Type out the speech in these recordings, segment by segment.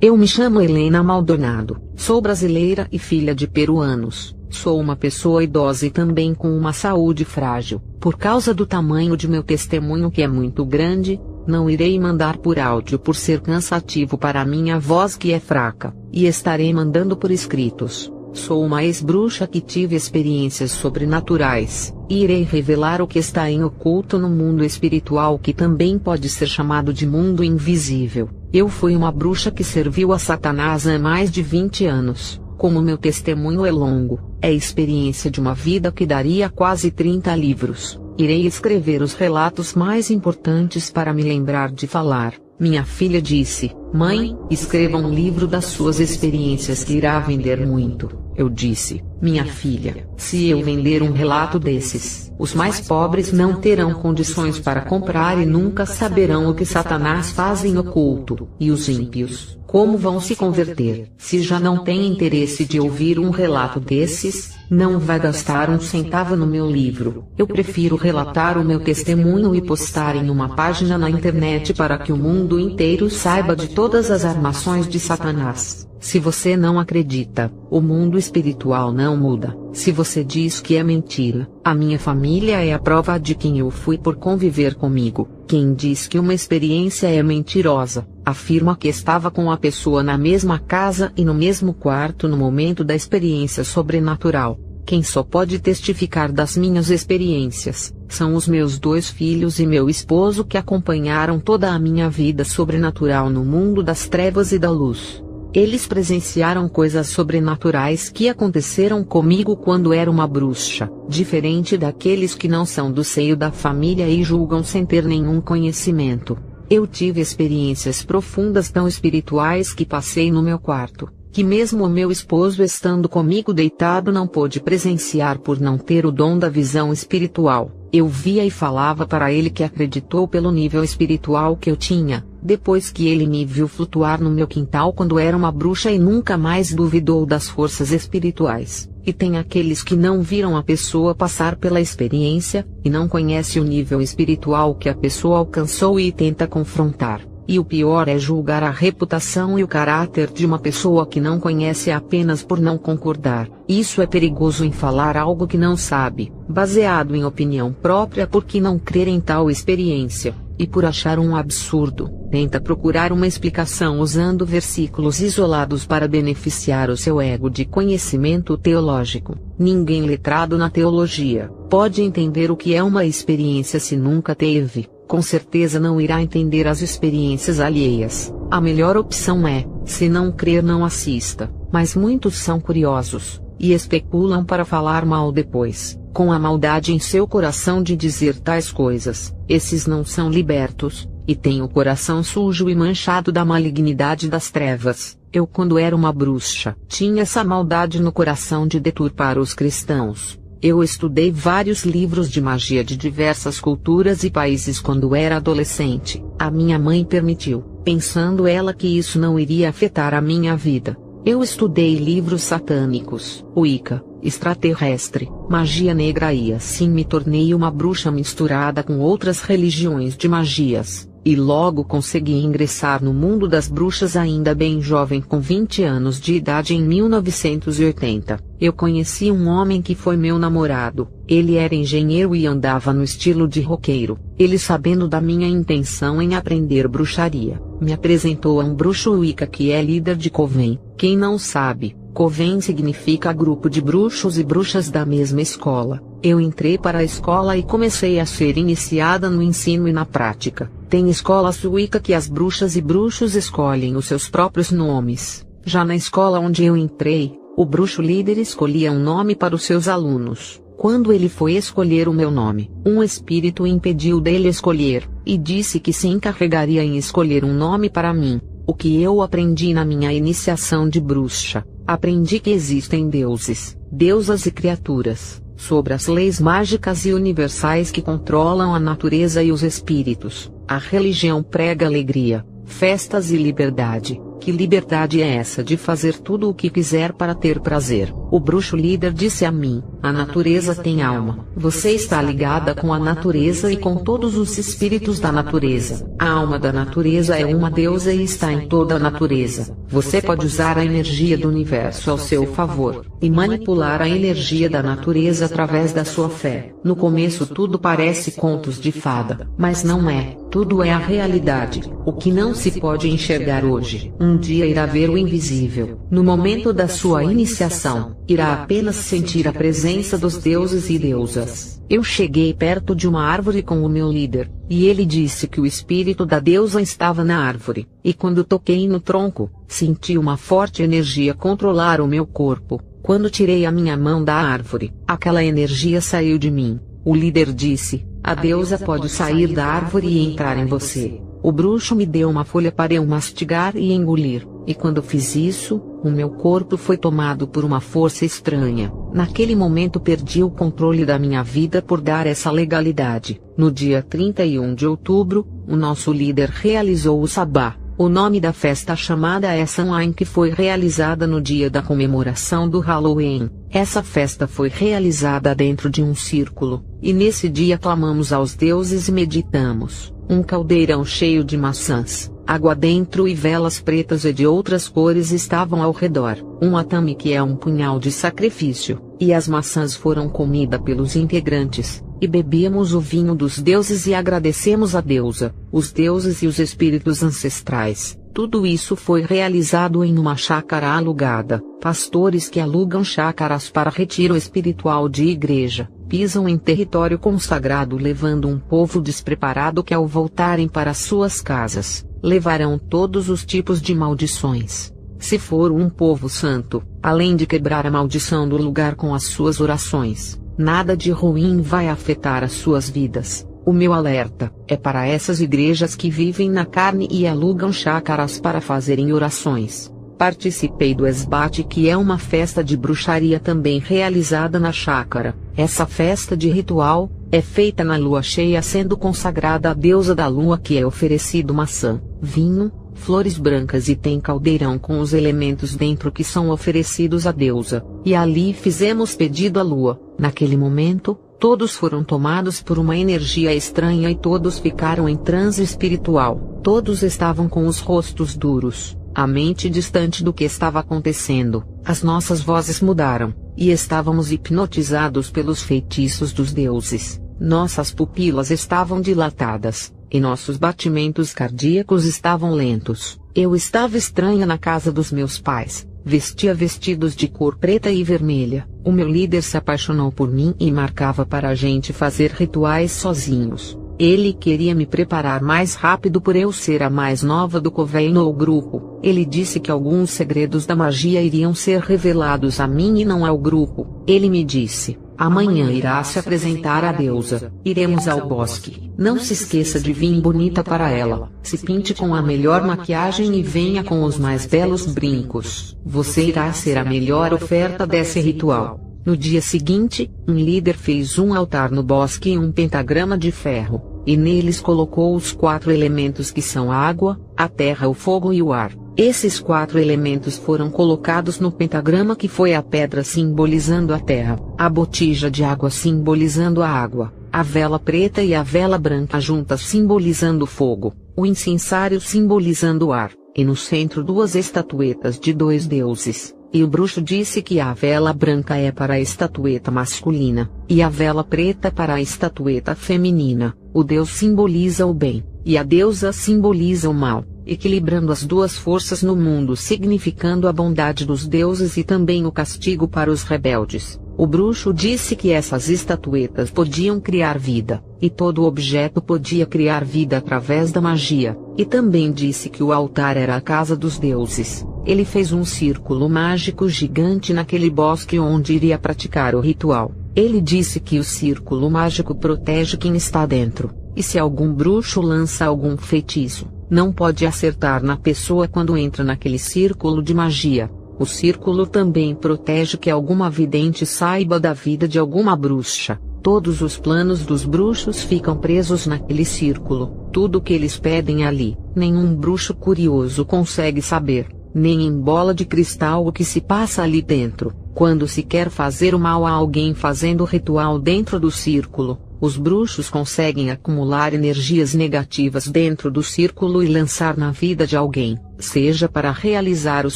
Eu me chamo Helena Maldonado, sou brasileira e filha de peruanos. Sou uma pessoa idosa e também com uma saúde frágil. Por causa do tamanho de meu testemunho, que é muito grande, não irei mandar por áudio por ser cansativo para a minha voz, que é fraca, e estarei mandando por escritos. Sou uma ex-bruxa que tive experiências sobrenaturais, e irei revelar o que está em oculto no mundo espiritual, que também pode ser chamado de mundo invisível. Eu fui uma bruxa que serviu a Satanás há mais de 20 anos. Como meu testemunho é longo, é a experiência de uma vida que daria quase 30 livros. Irei escrever os relatos mais importantes para me lembrar de falar. Minha filha disse: "Mãe, escreva um livro das suas experiências que irá vender muito." Eu disse: "Minha filha, se eu vender um relato desses, os mais pobres não terão condições para comprar e nunca saberão o que Satanás faz em oculto. E os ímpios, como vão se converter? Se já não tem interesse de ouvir um relato desses, não vai gastar um centavo no meu livro. Eu prefiro relatar o meu testemunho e postar em uma página na internet para que o mundo inteiro saiba de todas as armações de Satanás." Se você não acredita, o mundo espiritual não muda. Se você diz que é mentira, a minha família é a prova de quem eu fui por conviver comigo. Quem diz que uma experiência é mentirosa, afirma que estava com a pessoa na mesma casa e no mesmo quarto no momento da experiência sobrenatural. Quem só pode testificar das minhas experiências são os meus 2 filhos e meu esposo, que acompanharam toda a minha vida sobrenatural no mundo das trevas e da luz. Eles presenciaram coisas sobrenaturais que aconteceram comigo quando era uma bruxa, diferente daqueles que não são do seio da família e julgam sem ter nenhum conhecimento. Eu tive experiências profundas tão espirituais que passei no meu quarto, que mesmo o meu esposo estando comigo deitado não pôde presenciar por não ter o dom da visão espiritual. Eu via e falava para ele, que acreditou pelo nível espiritual que eu tinha, depois que ele me viu flutuar no meu quintal quando era uma bruxa e nunca mais duvidou das forças espirituais. E tem aqueles que não viram a pessoa passar pela experiência, e não conhece o nível espiritual que a pessoa alcançou e tenta confrontar. E o pior é julgar a reputação e o caráter de uma pessoa que não conhece apenas por não concordar. Isso é perigoso, em falar algo que não sabe, baseado em opinião própria, porque não crer em tal experiência, e por achar um absurdo, tenta procurar uma explicação usando versículos isolados para beneficiar o seu ego de conhecimento teológico. Ninguém letrado na teologia pode entender o que é uma experiência se nunca teve. Com certeza não irá entender as experiências alheias. A melhor opção é, se não crer, não assista. Mas muitos são curiosos, e especulam para falar mal depois, com a maldade em seu coração de dizer tais coisas. Esses não são libertos, e têm o coração sujo e manchado da malignidade das trevas. Eu, quando era uma bruxa, tinha essa maldade no coração de deturpar os cristãos. Eu estudei vários livros de magia de diversas culturas e países quando era adolescente. A minha mãe permitiu, pensando ela que isso não iria afetar a minha vida. Eu estudei livros satânicos, Wicca, extraterrestre, magia negra, e assim me tornei uma bruxa misturada com outras religiões de magias. E logo consegui ingressar no mundo das bruxas ainda bem jovem, com 20 anos de idade, em 1980. Eu conheci um homem que foi meu namorado. Ele era engenheiro e andava no estilo de roqueiro. Ele, sabendo da minha intenção em aprender bruxaria, me apresentou a um bruxo Wicca que é líder de Coven. Quem não sabe, Coven significa grupo de bruxos e bruxas da mesma escola. Eu entrei para a escola e comecei a ser iniciada no ensino e na prática. Tem escolas Wicca que as bruxas e bruxos escolhem os seus próprios nomes. Já na escola onde eu entrei, o bruxo líder escolhia um nome para os seus alunos. Quando ele foi escolher o meu nome, um espírito o impediu dele escolher, e disse que se encarregaria em escolher um nome para mim. O que eu aprendi na minha iniciação de bruxa? Aprendi que existem deuses, deusas e criaturas, sobre as leis mágicas e universais que controlam a natureza e os espíritos. A religião prega alegria, festas e liberdade, Que liberdade é essa de fazer tudo o que quiser para ter prazer? O bruxo líder disse a mim: a natureza tem alma. Você está ligada com a natureza e com todos os espíritos da natureza. A alma da natureza é uma deusa e está em toda a natureza. Você pode usar a energia do universo ao seu favor, e manipular a energia da natureza através da sua fé. No começo tudo parece contos de fada, mas não é. Tudo é a realidade. O que não se pode enxergar hoje, um dia irá ver o invisível. No momento da sua iniciação, irá apenas sentir a presença dos deuses e deusas. Eu cheguei perto de uma árvore com o meu líder, e ele disse que o espírito da deusa estava na árvore. E quando toquei no tronco, senti uma forte energia controlar o meu corpo. Quando tirei a minha mão da árvore, aquela energia saiu de mim. O líder disse: a deusa pode sair da árvore e entrar em você. O bruxo me deu uma folha para eu mastigar e engolir, e quando fiz isso, o meu corpo foi tomado por uma força estranha. Naquele momento perdi o controle da minha vida por dar essa legalidade. No dia 31 de outubro, o nosso líder realizou o sabá. O nome da festa chamada é Samhain, que foi realizada no dia da comemoração do Halloween. Essa festa foi realizada dentro de um círculo, e nesse dia clamamos aos deuses e meditamos. Um caldeirão cheio de maçãs, água dentro e velas pretas e de outras cores estavam ao redor. Um atame, que é um punhal de sacrifício, e as maçãs foram comidas pelos integrantes. E bebíamos o vinho dos deuses e agradecemos a deusa, os deuses e os espíritos ancestrais. Tudo isso foi realizado em uma chácara alugada. Pastores que alugam chácaras para retiro espiritual de igreja, pisam em território consagrado levando um povo despreparado que, ao voltarem para suas casas, levarão todos os tipos de maldições. Se for um povo santo, além de quebrar a maldição do lugar com as suas orações, nada de ruim vai afetar as suas vidas. O meu alerta é para essas igrejas que vivem na carne e alugam chácaras para fazerem orações. Participei do esbate, que é uma festa de bruxaria também realizada na chácara. Essa festa de ritual é feita na lua cheia, sendo consagrada à deusa da lua, que é oferecido maçã, vinho, flores brancas e tem caldeirão com os elementos dentro que são oferecidos à deusa. E ali fizemos pedido à lua. Naquele momento, todos foram tomados por uma energia estranha e todos ficaram em transe espiritual. Todos estavam com os rostos duros, a mente distante do que estava acontecendo. As nossas vozes mudaram, e estávamos hipnotizados pelos feitiços dos deuses. Nossas pupilas estavam dilatadas, e nossos batimentos cardíacos estavam lentos. Eu estava estranha na casa dos meus pais. Vestia vestidos de cor preta e vermelha. O meu líder se apaixonou por mim e marcava para a gente fazer rituais sozinhos. Ele queria me preparar mais rápido por eu ser a mais nova do convênio ou grupo. Ele disse que alguns segredos da magia iriam ser revelados a mim e não ao grupo. Ele me disse: amanhã irá se apresentar a deusa. Iremos ao bosque. Não se esqueça de vir bonita para ela. Se pinte com a melhor maquiagem e venha com os mais belos brincos. Você irá ser a melhor oferta desse ritual. No dia seguinte, um líder fez um altar no bosque e um pentagrama de ferro, e neles colocou os 4 elementos, que são a água, a terra, o fogo e o ar. Esses 4 elementos foram colocados no pentagrama, que foi a pedra simbolizando a terra, a botija de água simbolizando a água, a vela preta e a vela branca juntas simbolizando o fogo, o incensário simbolizando o ar, e no centro 2 estatuetas de 2 deuses. E o bruxo disse que a vela branca é para a estatueta masculina, e a vela preta para a estatueta feminina. O deus simboliza o bem, e a deusa simboliza o mal, equilibrando as duas forças no mundo, significando a bondade dos deuses e também o castigo para os rebeldes. O bruxo disse que essas estatuetas podiam criar vida, e todo objeto podia criar vida através da magia, e também disse que o altar era a casa dos deuses. Ele fez um círculo mágico gigante naquele bosque onde iria praticar o ritual. Ele disse que o círculo mágico protege quem está dentro, e se algum bruxo lança algum feitiço, não pode acertar na pessoa quando entra naquele círculo de magia. O círculo também protege que alguma vidente saiba da vida de alguma bruxa. Todos os planos dos bruxos ficam presos naquele círculo. Tudo o que eles pedem ali, nenhum bruxo curioso consegue saber. nem em bola de cristal o que se passa ali dentro. Quando se quer fazer o mal a alguém fazendo ritual dentro do círculo, os bruxos conseguem acumular energias negativas dentro do círculo e lançar na vida de alguém, seja para realizar os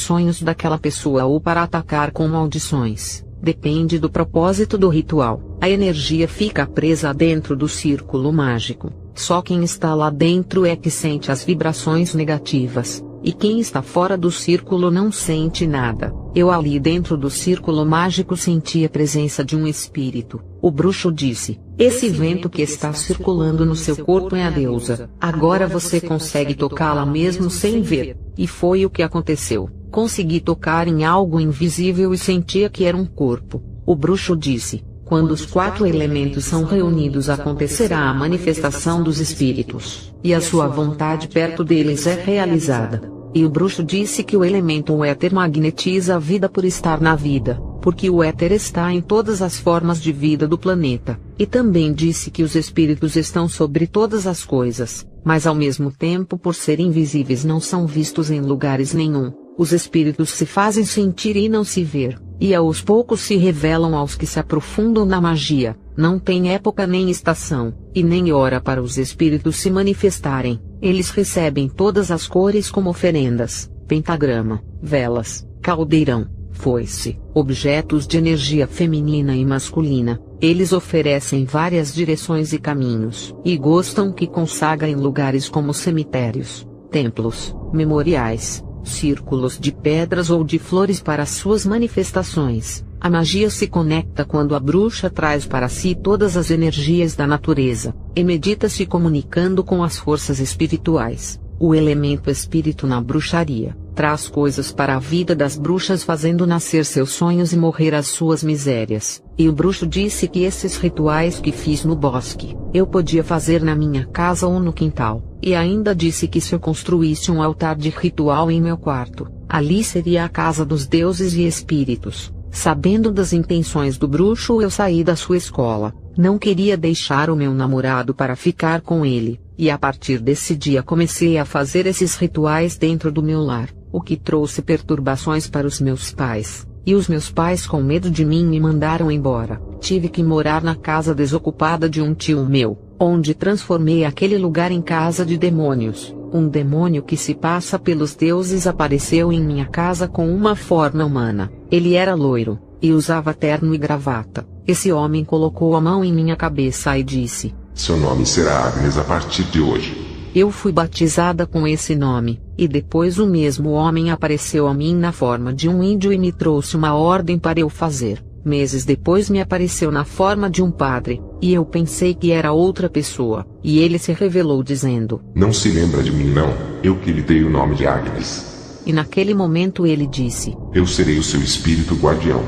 sonhos daquela pessoa ou para atacar com maldições. Depende do propósito do ritual. A energia fica presa dentro do círculo mágico. Só quem está lá dentro é que sente as vibrações negativas, e quem está fora do círculo não sente nada. Eu ali dentro do círculo mágico senti a presença de um espírito. O bruxo disse: "Esse vento que está circulando no seu corpo é a deusa. Agora você consegue tocá-la mesmo sem ver." E foi o que aconteceu. Consegui tocar em algo invisível e sentia que era um corpo. O bruxo disse: "Quando os 4 elementos são reunidos acontecerá a manifestação dos espíritos, e a sua vontade perto deles é realizada." E o bruxo disse que o elemento éter magnetiza a vida por estar na vida, porque o éter está em todas as formas de vida do planeta. E também disse que os espíritos estão sobre todas as coisas, mas ao mesmo tempo por serem invisíveis não são vistos em lugares nenhum. Os espíritos se fazem sentir e não se ver, e aos poucos se revelam aos que se aprofundam na magia. Não tem época nem estação, e nem hora para os espíritos se manifestarem. Eles recebem todas as cores como oferendas: pentagrama, velas, caldeirão, foice, objetos de energia feminina e masculina. Eles oferecem várias direções e caminhos, e gostam que consagrem lugares como cemitérios, templos, memoriais, círculos de pedras ou de flores para suas manifestações. A magia se conecta quando a bruxa traz para si todas as energias da natureza, e medita se comunicando com as forças espirituais. O elemento espírito na bruxaria traz coisas para a vida das bruxas, fazendo nascer seus sonhos e morrer as suas misérias. E o bruxo disse que esses rituais que fiz no bosque, eu podia fazer na minha casa ou no quintal. E ainda disse que se eu construísse um altar de ritual em meu quarto, ali seria a casa dos deuses e espíritos. Sabendo das intenções do bruxo, eu saí da sua escola. Não queria deixar o meu namorado para ficar com ele, e a partir desse dia comecei a fazer esses rituais dentro do meu lar, o que trouxe perturbações para os meus pais. E os meus pais, com medo de mim, me mandaram embora. Tive que morar na casa desocupada de um tio meu, onde transformei aquele lugar em casa de demônios. Um demônio que se passa pelos deuses apareceu em minha casa com uma forma humana. Ele era loiro, e usava terno e gravata. Esse homem colocou a mão em minha cabeça e disse: "Seu nome será Agnes a partir de hoje." Eu fui batizada com esse nome, e depois o mesmo homem apareceu a mim na forma de um índio e me trouxe uma ordem para eu fazer. Meses depois me apareceu na forma de um padre, e eu pensei que era outra pessoa, e ele se revelou dizendo: "Não se lembra de mim não, eu que lhe dei o nome de Agnes." E naquele momento ele disse: "Eu serei o seu espírito guardião."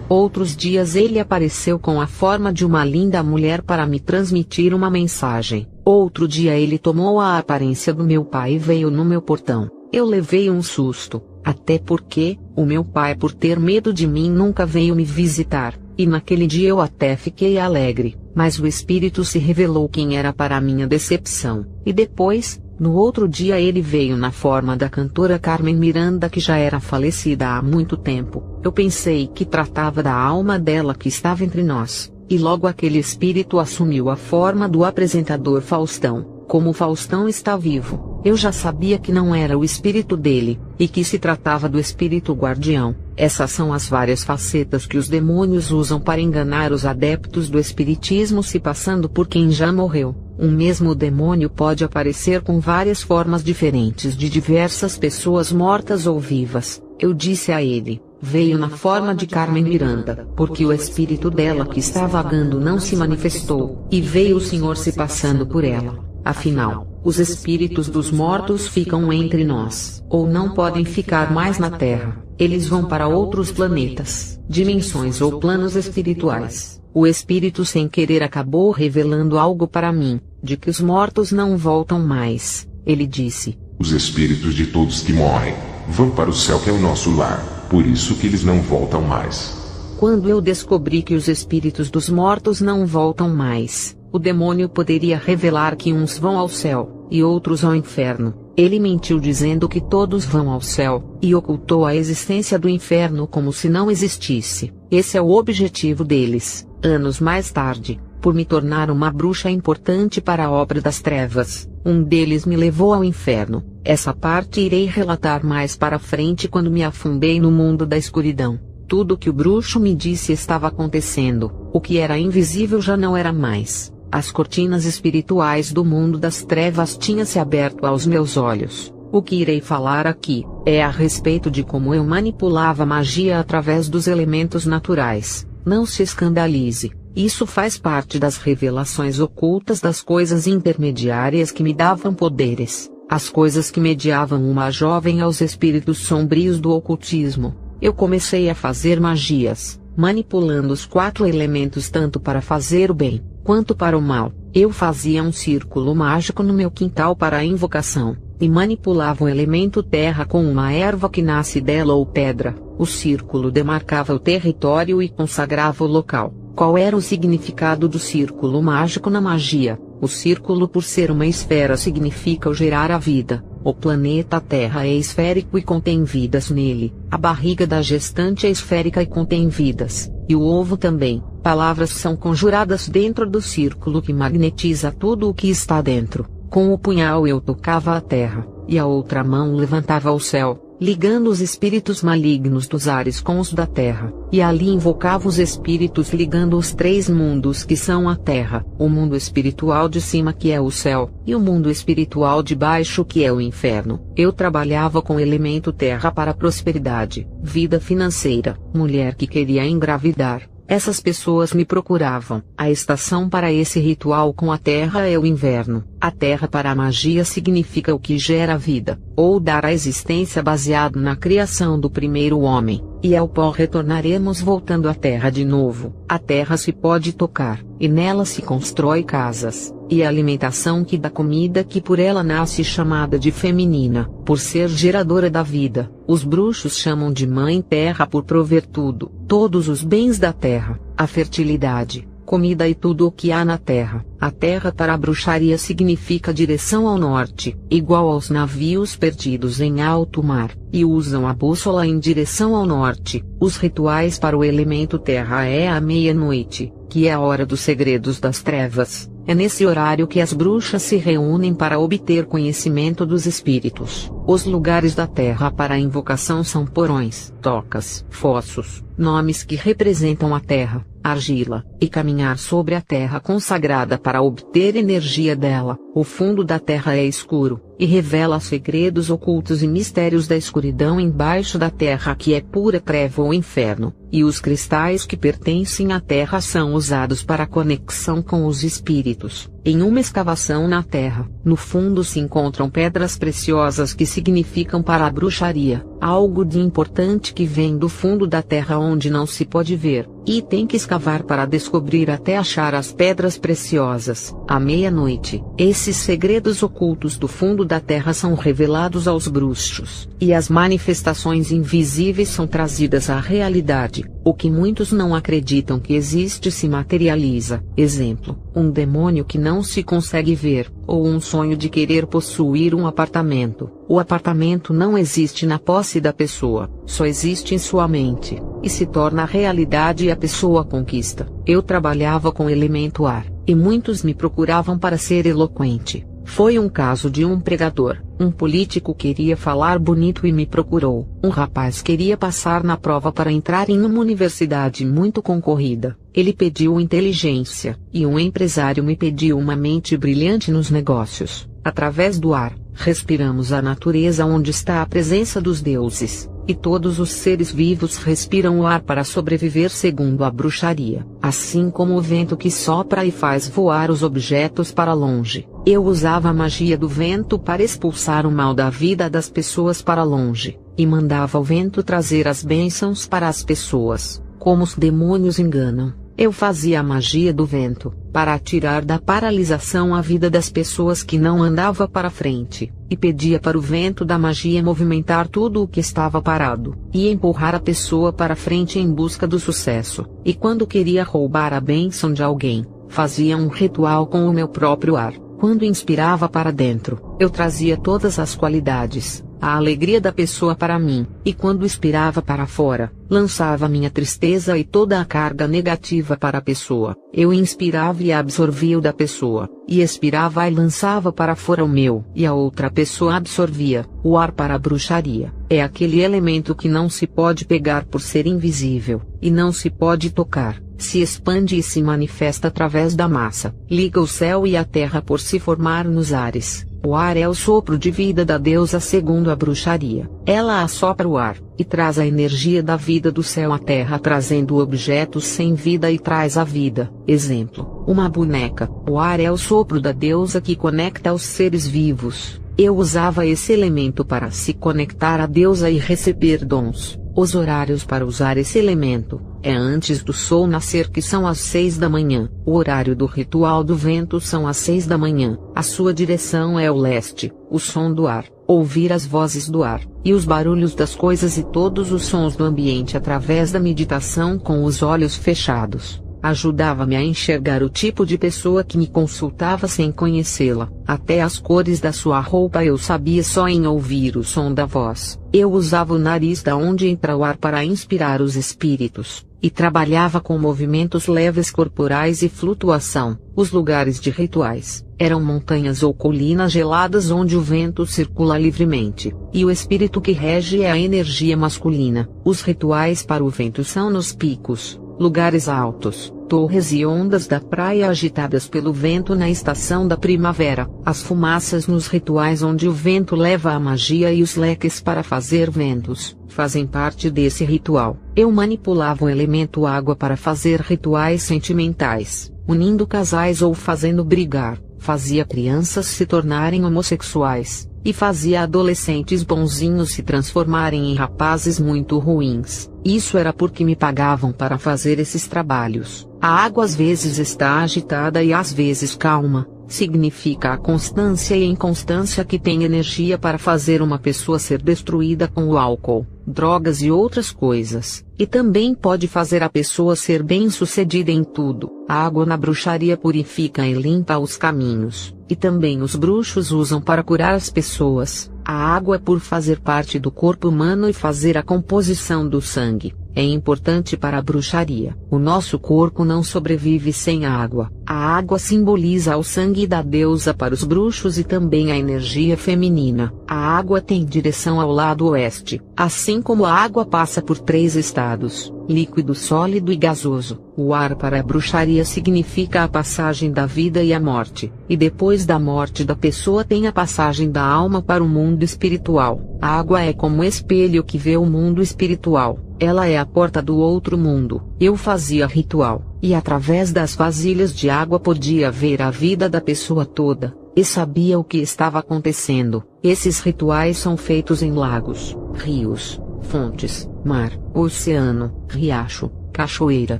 Outros dias ele apareceu com a forma de uma linda mulher para me transmitir uma mensagem. Outro dia ele tomou a aparência do meu pai e veio no meu portão. Eu levei um susto, até porque, o meu pai, por ter medo de mim, nunca veio me visitar, e naquele dia eu até fiquei alegre, mas o espírito se revelou quem era para minha decepção. E depois, no outro dia ele veio na forma da cantora Carmen Miranda, que já era falecida há muito tempo. Eu pensei que tratava da alma dela que estava entre nós, e logo aquele espírito assumiu a forma do apresentador Faustão. Como Faustão está vivo, eu já sabia que não era o espírito dele, e que se tratava do espírito guardião. Essas são as várias facetas que os demônios usam para enganar os adeptos do espiritismo, se passando por quem já morreu. Um mesmo demônio pode aparecer com várias formas diferentes de diversas pessoas mortas ou vivas. Eu disse a ele: veio na forma de Carmen Miranda, porque o espírito dela que está vagando não se manifestou, e veio o Senhor se passando por ela. Afinal, os espíritos dos mortos ficam entre nós, ou não podem ficar mais na Terra. Eles vão para outros planetas, dimensões ou planos espirituais. O espírito sem querer acabou revelando algo para mim, de que os mortos não voltam mais. Ele disse: os espíritos de todos que morrem vão para o céu, que é o nosso lar, por isso que eles não voltam mais. Quando eu descobri que os espíritos dos mortos não voltam mais, o demônio poderia revelar que uns vão ao céu, e outros ao inferno. Ele mentiu dizendo que todos vão ao céu, e ocultou a existência do inferno como se não existisse. Esse é o objetivo deles. Anos mais tarde, por me tornar uma bruxa importante para a obra das trevas, um deles me levou ao inferno. Essa parte irei relatar mais para frente quando me afundei no mundo da escuridão. Tudo que o bruxo me disse estava acontecendo. O que era invisível já não era mais. As cortinas espirituais do mundo das trevas tinham se aberto aos meus olhos. O que irei falar aqui é a respeito de como eu manipulava magia através dos elementos naturais. Não se escandalize. Isso faz parte das revelações ocultas das coisas intermediárias que me davam poderes, as coisas que mediavam uma jovem aos espíritos sombrios do ocultismo. Eu comecei a fazer magias, manipulando os 4 elementos tanto para fazer o bem, quanto para o mal. Eu fazia um círculo mágico no meu quintal para a invocação, e manipulava o elemento terra com uma erva que nasce dela ou pedra. O círculo demarcava o território e consagrava o local. Qual era o significado do círculo mágico na magia? O círculo, por ser uma esfera, significa o gerar a vida. O planeta Terra é esférico e contém vidas nele. A barriga da gestante é esférica e contém vidas. E o ovo também. Palavras são conjuradas dentro do círculo que magnetiza tudo o que está dentro. Com o punhal eu tocava a terra, e a outra mão levantava ao céu, ligando os espíritos malignos dos ares com os da terra, e ali invocava os espíritos ligando os 3 mundos que são a terra, o mundo espiritual de cima que é o céu, e o mundo espiritual de baixo que é o inferno. Eu trabalhava com o elemento terra para a prosperidade, vida financeira, mulher que queria engravidar. Essas pessoas me procuravam. A estação para esse ritual com a terra é o inverno. A terra para a magia significa o que gera vida, ou dar a existência baseado na criação do primeiro homem. E ao pó retornaremos voltando à terra de novo. A terra se pode tocar, e nela se constrói casas, e a alimentação que dá comida que por ela nasce chamada de feminina, por ser geradora da vida. Os bruxos chamam de mãe terra por prover tudo, todos os bens da terra, a fertilidade, comida e tudo o que há na terra. A terra para a bruxaria significa direção ao norte, igual aos navios perdidos em alto mar, e usam a bússola em direção ao norte. Os rituais para o elemento terra é à meia-noite, que é a hora dos segredos das trevas. É nesse horário que as bruxas se reúnem para obter conhecimento dos espíritos. Os lugares da terra para a invocação são porões, tocas, fossos, nomes que representam a terra, argila, e caminhar sobre a terra consagrada para obter energia dela. O fundo da terra é escuro, e revela segredos ocultos e mistérios da escuridão embaixo da terra que é pura treva ou inferno, e os cristais que pertencem à terra são usados para a conexão com os espíritos. Em uma escavação na terra, no fundo se encontram pedras preciosas que significam para a bruxaria, algo de importante que vem do fundo da terra onde não se pode ver, e tem que escavar para descobrir até achar as pedras preciosas. À meia-noite, esses segredos ocultos do fundo da terra são revelados aos bruxos, e as manifestações invisíveis são trazidas à realidade. O que muitos não acreditam que existe se materializa. Exemplo, um demônio que não se consegue ver, ou um sonho de querer possuir um apartamento. O apartamento não existe na posse da pessoa, só existe em sua mente, e se torna realidade e a pessoa conquista. Eu trabalhava com elemento ar, e muitos me procuravam para ser eloquente. Foi um caso de um pregador. Um político queria falar bonito e me procurou. Um rapaz queria passar na prova para entrar em uma universidade muito concorrida. Ele pediu inteligência, e um empresário me pediu uma mente brilhante nos negócios. Através do ar, respiramos a natureza onde está a presença dos deuses, e todos os seres vivos respiram o ar para sobreviver segundo a bruxaria. Assim como o vento que sopra e faz voar os objetos para longe, eu usava a magia do vento para expulsar o mal da vida das pessoas para longe, e mandava o vento trazer as bênçãos para as pessoas. Como os demônios enganam, eu fazia a magia do vento, para atirar da paralisação a vida das pessoas que não andava para frente, e pedia para o vento da magia movimentar tudo o que estava parado, e empurrar a pessoa para frente em busca do sucesso. E quando queria roubar a bênção de alguém, fazia um ritual com o meu próprio ar. Quando inspirava para dentro, eu trazia todas as qualidades, a alegria da pessoa para mim, e quando expirava para fora, lançava minha tristeza e toda a carga negativa para a pessoa. Eu inspirava e absorvia o da pessoa, e expirava e lançava para fora o meu, e a outra pessoa absorvia. O ar para a bruxaria é aquele elemento que não se pode pegar por ser invisível, e não se pode tocar. Se expande e se manifesta através da massa, liga o céu e a terra por se formar nos ares. O ar é o sopro de vida da deusa segundo a bruxaria. Ela assopra o ar, e traz a energia da vida do céu à terra trazendo objetos sem vida e traz a vida. Exemplo, uma boneca. O ar é o sopro da deusa que conecta os seres vivos. Eu usava esse elemento para se conectar à deusa e receber dons. Os horários para usar esse elemento é antes do sol nascer, que são às 6 da manhã. O horário do ritual do vento são às 6 da manhã. A sua direção é o leste. O som do ar, ouvir as vozes do ar, e os barulhos das coisas e todos os sons do ambiente através da meditação com os olhos fechados. Ajudava-me a enxergar o tipo de pessoa que me consultava sem conhecê-la. Até as cores da sua roupa eu sabia só em ouvir o som da voz. Eu usava o nariz da onde entra o ar para inspirar os espíritos, e trabalhava com movimentos leves corporais e flutuação. Os lugares de rituais eram montanhas ou colinas geladas onde o vento circula livremente, e o espírito que rege é a energia masculina. Os rituais para o vento são nos picos, lugares altos, torres e ondas da praia agitadas pelo vento na estação da primavera. As fumaças nos rituais onde o vento leva a magia e os leques para fazer ventos, fazem parte desse ritual. Eu manipulava o elemento água para fazer rituais sentimentais, unindo casais ou fazendo brigar, fazia crianças se tornarem homossexuais, e fazia adolescentes bonzinhos se transformarem em rapazes muito ruins. Isso era porque me pagavam para fazer esses trabalhos. A água às vezes está agitada e às vezes calma. Significa a constância e inconstância que tem energia para fazer uma pessoa ser destruída com o álcool, drogas e outras coisas, e também pode fazer a pessoa ser bem-sucedida em tudo. A água na bruxaria purifica e limpa os caminhos, e também os bruxos usam para curar as pessoas. A água é por fazer parte do corpo humano e fazer a composição do sangue. É importante para a bruxaria. O nosso corpo não sobrevive sem água. A água simboliza o sangue da deusa para os bruxos e também a energia feminina. A água tem direção ao lado oeste, assim como a água passa por 3 estados: líquido, sólido e gasoso. O ar para a bruxaria significa a passagem da vida e a morte, e depois da morte da pessoa tem a passagem da alma para o mundo espiritual. A água é como espelho que vê o mundo espiritual. Ela é a porta do outro mundo. Eu fazia ritual, e através das vasilhas de água podia ver a vida da pessoa toda, e sabia o que estava acontecendo. Esses rituais são feitos em lagos, rios, fontes, mar, oceano, riacho, cachoeira,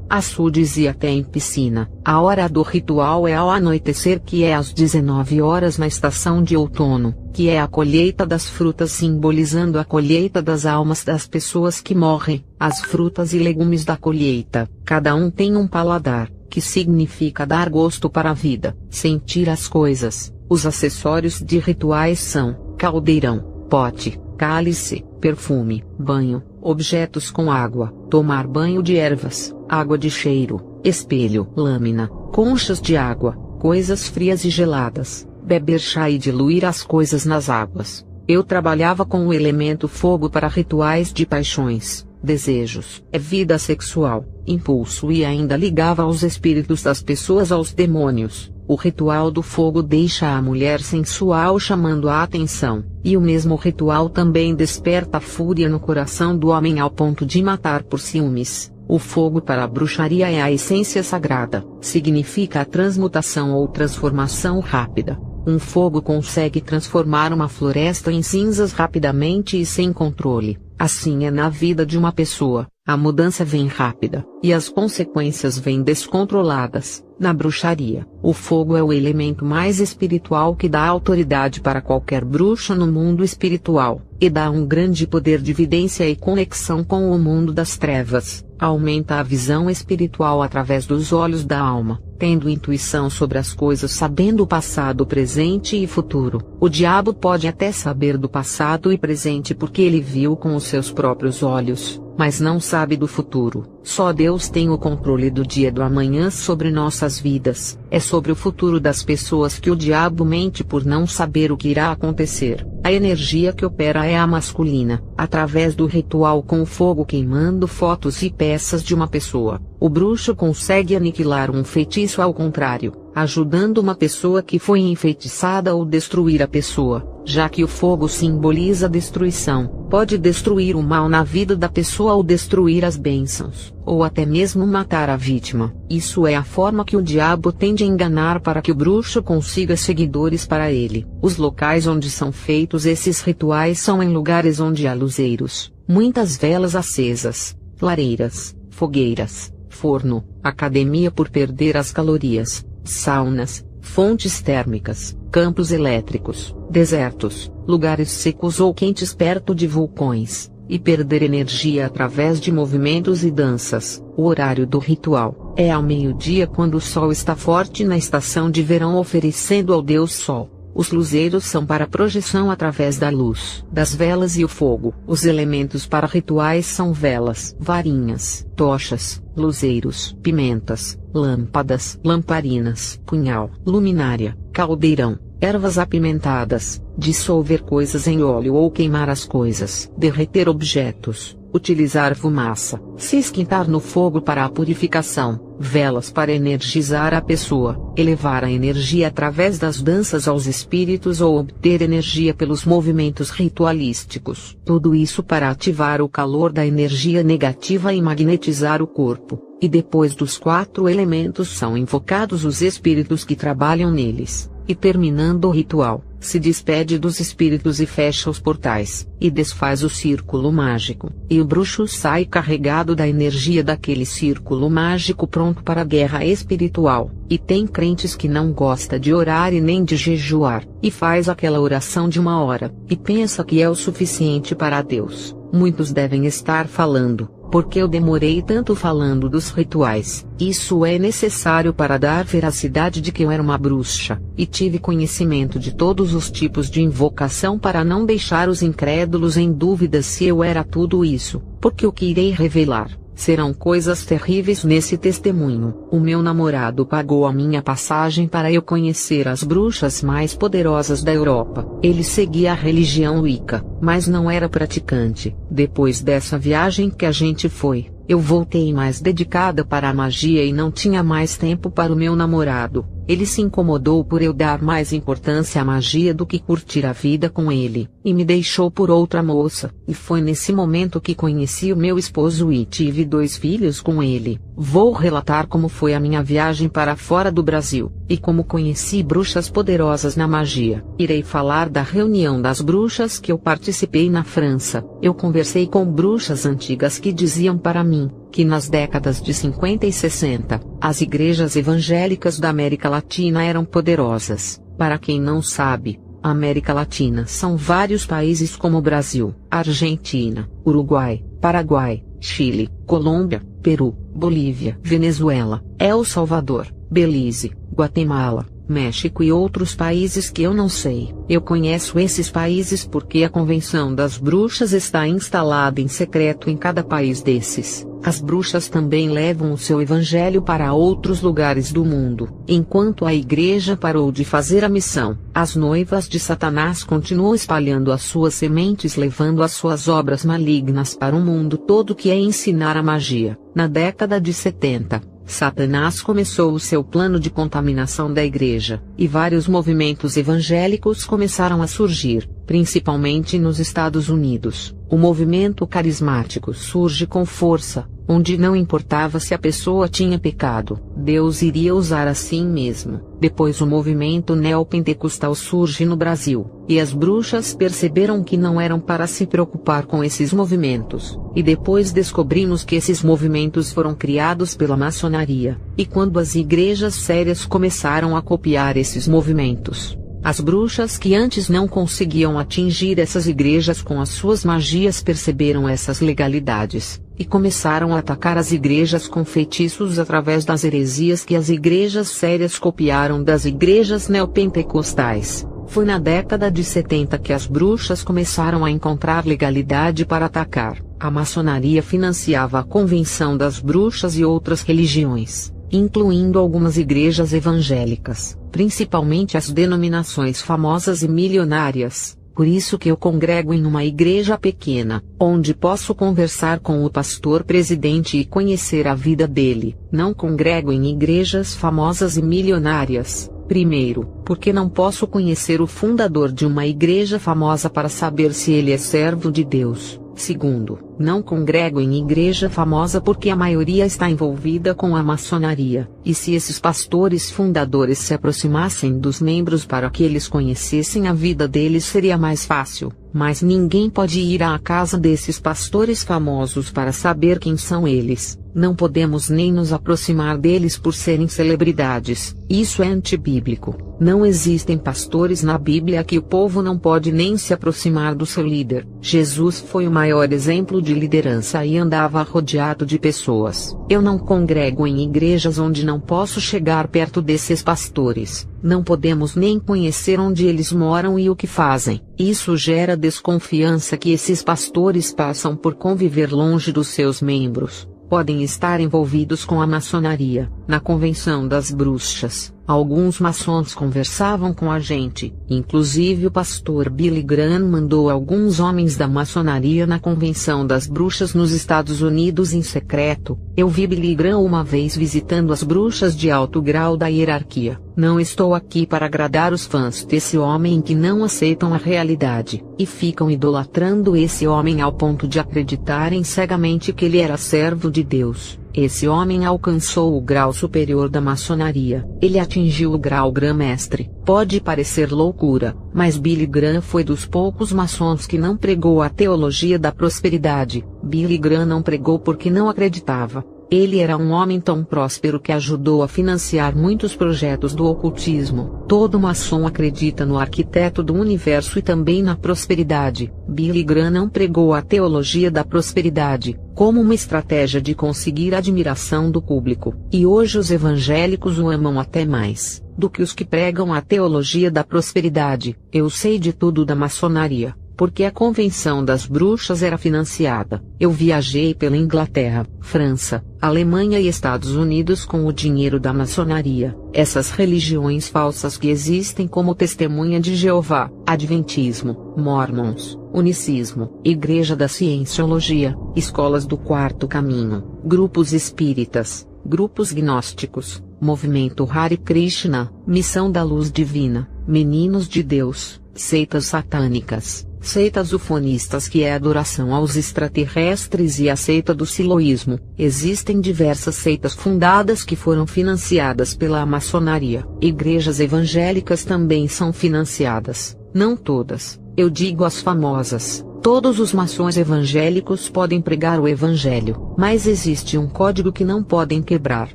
açudes e até em piscina. A hora do ritual é ao anoitecer, que é às 19 horas na estação de outono, que é a colheita das frutas, simbolizando a colheita das almas das pessoas que morrem. As frutas e legumes da colheita, cada um tem um paladar, que significa dar gosto para a vida, sentir as coisas. Os acessórios de rituais são caldeirão, pote, cálice, perfume, banho, objetos com água, tomar banho de ervas, água de cheiro, espelho, lâmina, conchas de água, coisas frias e geladas, beber chá e diluir as coisas nas águas. Eu trabalhava com o elemento fogo para rituais de paixões, desejos, vida sexual, impulso, e ainda ligava os espíritos das pessoas aos demônios. O ritual do fogo deixa a mulher sensual chamando a atenção, e o mesmo ritual também desperta a fúria no coração do homem ao ponto de matar por ciúmes. O fogo para a bruxaria é a essência sagrada, significa a transmutação ou transformação rápida. Um fogo consegue transformar uma floresta em cinzas rapidamente e sem controle. Assim é na vida de uma pessoa, a mudança vem rápida, e as consequências vêm descontroladas. Na bruxaria, o fogo é o elemento mais espiritual que dá autoridade para qualquer bruxo no mundo espiritual, e dá um grande poder de vidência e conexão com o mundo das trevas. Aumenta a visão espiritual através dos olhos da alma, tendo intuição sobre as coisas, sabendo o passado, presente e futuro. O diabo pode até saber do passado e presente porque ele viu com os seus próprios olhos, mas não sabe do futuro. Só Deus tem o controle do dia e do amanhã sobre nossas vidas. É sobre o futuro das pessoas que o diabo mente por não saber o que irá acontecer. A energia que opera é a masculina, através do ritual com o fogo queimando fotos e peças de uma pessoa. O bruxo consegue aniquilar um feitiço ao contrário, ajudando uma pessoa que foi enfeitiçada ou destruir a pessoa, já que o fogo simboliza a destruição. Pode destruir o mal na vida da pessoa ou destruir as bênçãos, ou até mesmo matar a vítima. Isso é a forma que o diabo tem de enganar para que o bruxo consiga seguidores para ele. Os locais onde são feitos esses rituais são em lugares onde há luzeiros, muitas velas acesas, lareiras, fogueiras, forno, academia por perder as calorias, saunas, fontes térmicas, campos elétricos, desertos, lugares secos ou quentes perto de vulcões, e perder energia através de movimentos e danças. O horário do ritual é ao meio-dia, quando o sol está forte na estação de verão, oferecendo ao Deus Sol. Os luzeiros são para projeção através da luz das velas e o fogo. Os elementos para rituais são velas, varinhas, tochas, luzeiros, pimentas, lâmpadas, lamparinas, punhal, luminária, caldeirão, ervas apimentadas, dissolver coisas em óleo ou queimar as coisas, derreter objetos, utilizar fumaça, se esquentar no fogo para a purificação, velas para energizar a pessoa, elevar a energia através das danças aos espíritos ou obter energia pelos movimentos ritualísticos. Tudo isso para ativar o calor da energia negativa e magnetizar o corpo. E depois dos 4 elementos são invocados os espíritos que trabalham neles. E terminando o ritual, se despede dos espíritos e fecha os portais, e desfaz o círculo mágico. E o bruxo sai carregado da energia daquele círculo mágico, pronto para a guerra espiritual. E tem crentes que não gosta de orar e nem de jejuar, e faz aquela oração de 1 hora, e pensa que é o suficiente para Deus. Muitos devem estar falando: porque eu demorei tanto falando dos rituais? Isso é necessário para dar veracidade de que eu era uma bruxa, e tive conhecimento de todos os tipos de invocação para não deixar os incrédulos em dúvida se eu era tudo isso, porque o que irei revelar serão coisas terríveis nesse testemunho. O meu namorado pagou a minha passagem para eu conhecer as bruxas mais poderosas da Europa. Ele seguia a religião Wicca, mas não era praticante. Depois dessa viagem que a gente foi, eu voltei mais dedicada para a magia e não tinha mais tempo para o meu namorado. Ele se incomodou por eu dar mais importância à magia do que curtir a vida com ele, e me deixou por outra moça. E foi nesse momento que conheci o meu esposo e tive 2 filhos com ele. Vou relatar como foi a minha viagem para fora do Brasil, e como conheci bruxas poderosas na magia. Irei falar da reunião das bruxas que eu participei na França. Eu conversei com bruxas antigas que diziam para mim que nas décadas de 50 e 60, as igrejas evangélicas da América Latina eram poderosas. Para quem não sabe, a América Latina são vários países como Brasil, Argentina, Uruguai, Paraguai, Chile, Colômbia, Peru, Bolívia, Venezuela, El Salvador, Belize, Guatemala, México e outros países que eu não sei. Eu conheço esses países porque a Convenção das Bruxas está instalada em secreto em cada país desses. As bruxas também levam o seu evangelho para outros lugares do mundo. Enquanto a igreja parou de fazer a missão, as noivas de Satanás continuam espalhando as suas sementes, levando as suas obras malignas para o mundo todo, que é ensinar a magia. Na década de 70, Satanás começou o seu plano de contaminação da igreja, e vários movimentos evangélicos começaram a surgir, principalmente nos Estados Unidos. O movimento carismático surge com força, onde não importava se a pessoa tinha pecado, Deus iria usar assim mesmo. Depois o movimento neopentecostal surge no Brasil, e as bruxas perceberam que não eram para se preocupar com esses movimentos. E depois descobrimos que esses movimentos foram criados pela maçonaria, e quando as igrejas sérias começaram a copiar esses movimentos, As bruxas que antes não conseguiam atingir essas igrejas com as suas magias perceberam essas legalidades, e começaram a atacar as igrejas com feitiços através das heresias que as igrejas sérias copiaram das igrejas neopentecostais. Foi na década de 70 que as bruxas começaram a encontrar legalidade para atacar. A maçonaria financiava a Convenção das Bruxas e outras religiões, incluindo algumas igrejas evangélicas, principalmente as denominações famosas e milionárias. Por isso que eu congrego em uma igreja pequena, onde posso conversar com o pastor presidente e conhecer a vida dele. Não congrego em igrejas famosas e milionárias. Primeiro, porque não posso conhecer o fundador de uma igreja famosa para saber se ele é servo de Deus. Segundo, não congrego em igreja famosa porque a maioria está envolvida com a maçonaria, e se esses pastores fundadores se aproximassem dos membros para que eles conhecessem a vida deles seria mais fácil, mas ninguém pode ir à casa desses pastores famosos para saber quem são eles. Não podemos nem nos aproximar deles por serem celebridades. Isso é antibíblico. Não existem pastores na Bíblia que o povo não pode nem se aproximar do seu líder. Jesus foi o maior exemplo de liderança e andava rodeado de pessoas. Eu não congrego em igrejas onde não posso chegar perto desses pastores. Não podemos nem conhecer onde eles moram e o que fazem. Isso gera desconfiança que esses pastores passam por conviver longe dos seus membros. Podem estar envolvidos com a maçonaria. Na Convenção das Bruxas, alguns maçons conversavam com a gente, inclusive o pastor Billy Graham mandou alguns homens da maçonaria na Convenção das Bruxas nos Estados Unidos em secreto. Eu vi Billy Graham uma vez visitando as bruxas de alto grau da hierarquia. Não estou aqui para agradar os fãs desse homem que não aceitam a realidade, e ficam idolatrando esse homem ao ponto de acreditarem cegamente que ele era servo de Deus. Esse homem alcançou o grau superior da maçonaria. Ele atingiu o grau grã-mestre. Pode parecer loucura, mas Billy Graham foi dos poucos maçons que não pregou a teologia da prosperidade. Billy Graham não pregou porque não acreditava. Ele era um homem tão próspero que ajudou a financiar muitos projetos do ocultismo. Todo maçom acredita no arquiteto do universo e também na prosperidade. Billy Graham não pregou a teologia da prosperidade, como uma estratégia de conseguir a admiração do público. E hoje os evangélicos o amam até mais do que os que pregam a teologia da prosperidade. Eu sei de tudo da maçonaria, porque a Convenção das Bruxas era financiada. Eu viajei pela Inglaterra, França, Alemanha e Estados Unidos com o dinheiro da maçonaria. Essas religiões falsas que existem como Testemunha de Jeová, Adventismo, Mormons, Unicismo, Igreja da Cienciologia, Escolas do Quarto Caminho, grupos espíritas, grupos gnósticos, Movimento Hare Krishna, Missão da Luz Divina, Meninos de Deus, seitas satânicas, seitas ufonistas que é adoração aos extraterrestres e a seita do siloísmo. Existem diversas seitas fundadas que foram financiadas pela maçonaria. Igrejas evangélicas também são financiadas, não todas, eu digo as famosas. Todos os maçons evangélicos podem pregar o evangelho, mas existe um código que não podem quebrar.